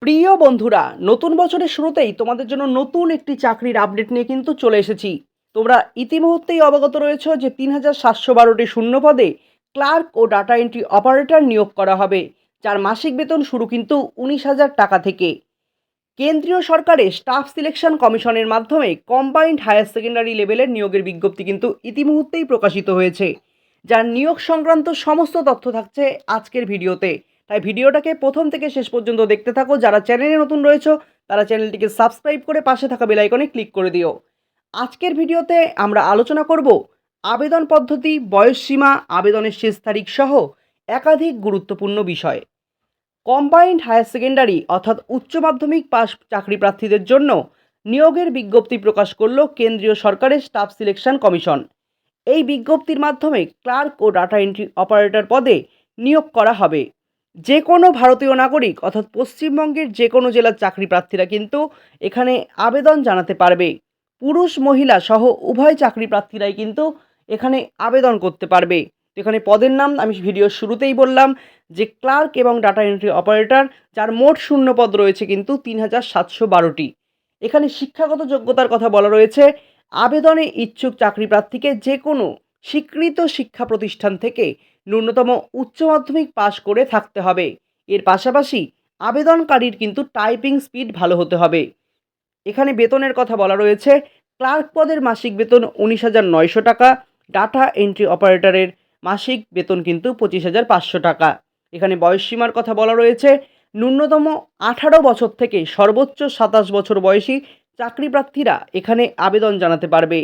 প্রিয় বন্ধুরা, নতুন বছরের শুরুতেই তোমাদের জন্য নতুন একটি চাকরির আপডেট নিয়ে কিন্তু চলে এসেছি। তোমরা ইতিমধ্যেই অবগত রয়েছো যে ৩,৭১২টি শূন্য পদে ক্লার্ক ও ডাটা এন্ট্রি অপারেটর নিয়োগ করা হবে, যার মাসিক বেতন শুরু কিন্তু ১৯,০০০ টাকা থেকে। কেন্দ্রীয় সরকারের স্টাফ সিলেকশন কমিশনের মাধ্যমে কম্বাইন্ড হায়ার সেকেন্ডারি লেভেলের নিয়োগের বিজ্ঞপ্তি কিন্তু ইতিমুহূর্তেই প্রকাশিত হয়েছে, যার নিয়োগ সংক্রান্ত সমস্ত তথ্য থাকছে আজকের ভিডিওতে। তাই ভিডিওটাকে প্রথম থেকে শেষ পর্যন্ত দেখতে থাকো। যারা চ্যানেলে নতুন রয়েছে তারা চ্যানেলটিকে সাবস্ক্রাইব করে পাশে থাকা বেল আইকনে ক্লিক করে দিও। আজকের ভিডিওতে আমরা আলোচনা করব আবেদন পদ্ধতি, বয়সসীমা, আবেদনের শেষ তারিখ সহ একাধিক গুরুত্বপূর্ণ বিষয়। কম্বাইন্ড হায়ার সেকেন্ডারি অর্থাৎ উচ্চ মাধ্যমিক পাস চাকরি প্রার্থীদের জন্য নিয়োগের বিজ্ঞপ্তি প্রকাশ করল কেন্দ্রীয় সরকারের স্টাফ সিলেকশন কমিশন। এই বিজ্ঞপ্তির মাধ্যমে ক্লার্ক ও ডাটা এন্ট্রি অপারেটর পদে নিয়োগ করা হবে। যে কোনো ভারতীয় নাগরিক অর্থাৎ পশ্চিমবঙ্গের যে কোনো জেলার চাকরি প্রার্থীরা কিন্তু এখানে আবেদন জানাতে পারবে। পুরুষ মহিলা সহ উভয় চাকরি প্রার্থীরাই কিন্তু এখানে আবেদন করতে পারবে। এখানে পদের নাম আমি ভিডিওর শুরুতেই বললাম যে ক্লার্ক এবং ডাটা এন্ট্রি অপারেটর, যার মোট শূন্য পদ রয়েছে কিন্তু ৩,৭১২টি। এখানে শিক্ষাগত যোগ্যতার কথা বলা রয়েছে। আবেদনে ইচ্ছুক চাকরি প্রার্থীকে যে কোনো স্বীকৃত শিক্ষা প্রতিষ্ঠান থেকে ন্যূনতম উচ্চ মাধ্যমিক পাশ করে থাকতে হবে। এর পাশাপাশি আবেদনকারীর কিন্তু টাইপিং স্পিড ভালো হতে হবে। এখানে বেতনের কথা বলা রয়েছে। ক্লার্ক পদের মাসিক বেতন ১৯,৯০০ টাকা, ডাটা এন্ট্রি অপারেটরের মাসিক বেতন কিন্তু ২৫,৫০০ টাকা। এখানে বয়সসীমার কথা বলা রয়েছে। ন্যূনতম ১৮ বছর থেকে সর্বোচ্চ ২৭ বছর বয়সী চাকরি প্রার্থীরা এখানে আবেদন জানাতে পারবে।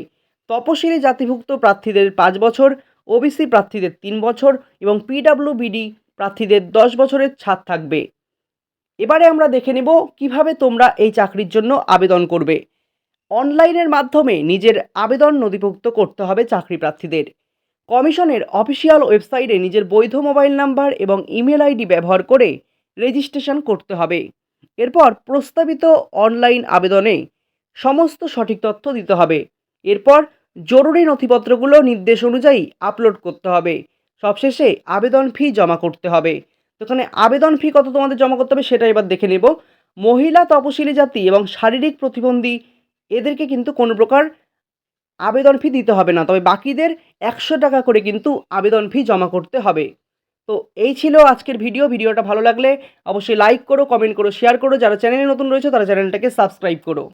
তপশিলি জাতিভুক্ত প্রার্থীদের ৫ বছর, ওবিসি প্রার্থীদের ৩ বছর এবং পিডব্লিউবিডি প্রার্থীদের ১০ বছরের ছাড় থাকবে। এবারে আমরা দেখে নেব কিভাবে তোমরা এই চাকরির জন্য আবেদন করবে। অনলাইনের মাধ্যমে নিজের আবেদন নথিভুক্ত করতে হবে চাকরি প্রার্থীদের। কমিশনের অফিসিয়াল ওয়েবসাইটে নিজের বৈধ মোবাইল নাম্বার এবং ইমেল আইডি ব্যবহার করে রেজিস্ট্রেশন করতে হবে। এরপর প্রস্তাবিত অনলাইন আবেদনে সমস্ত সঠিক তথ্য দিতে হবে। এরপর জরুরি নথিপত্রগুলো নির্দেশ অনুযায়ী আপলোড করতে হবে। সবশেষে আবেদন ফি জমা করতে হবে। তো এখানে আবেদন ফি কত তোমাদের জমা করতে হবে সেটা এবার দেখে নেব। মহিলা, তপশিলি জাতি এবং শারীরিক প্রতিবন্ধী এদেরকে কিন্তু কোনো প্রকার আবেদন ফি দিতে হবে না, তবে বাকিদের ১০০ টাকা করে কিন্তু আবেদন ফি জমা করতে হবে। তো এই ছিল আজকের ভিডিওটা ভালো লাগলে অবশ্যই লাইক করো, কমেন্ট করো, শেয়ার করো। যারা চ্যানেলে নতুন রয়েছে তারা চ্যানেলটাকে সাবস্ক্রাইব করো।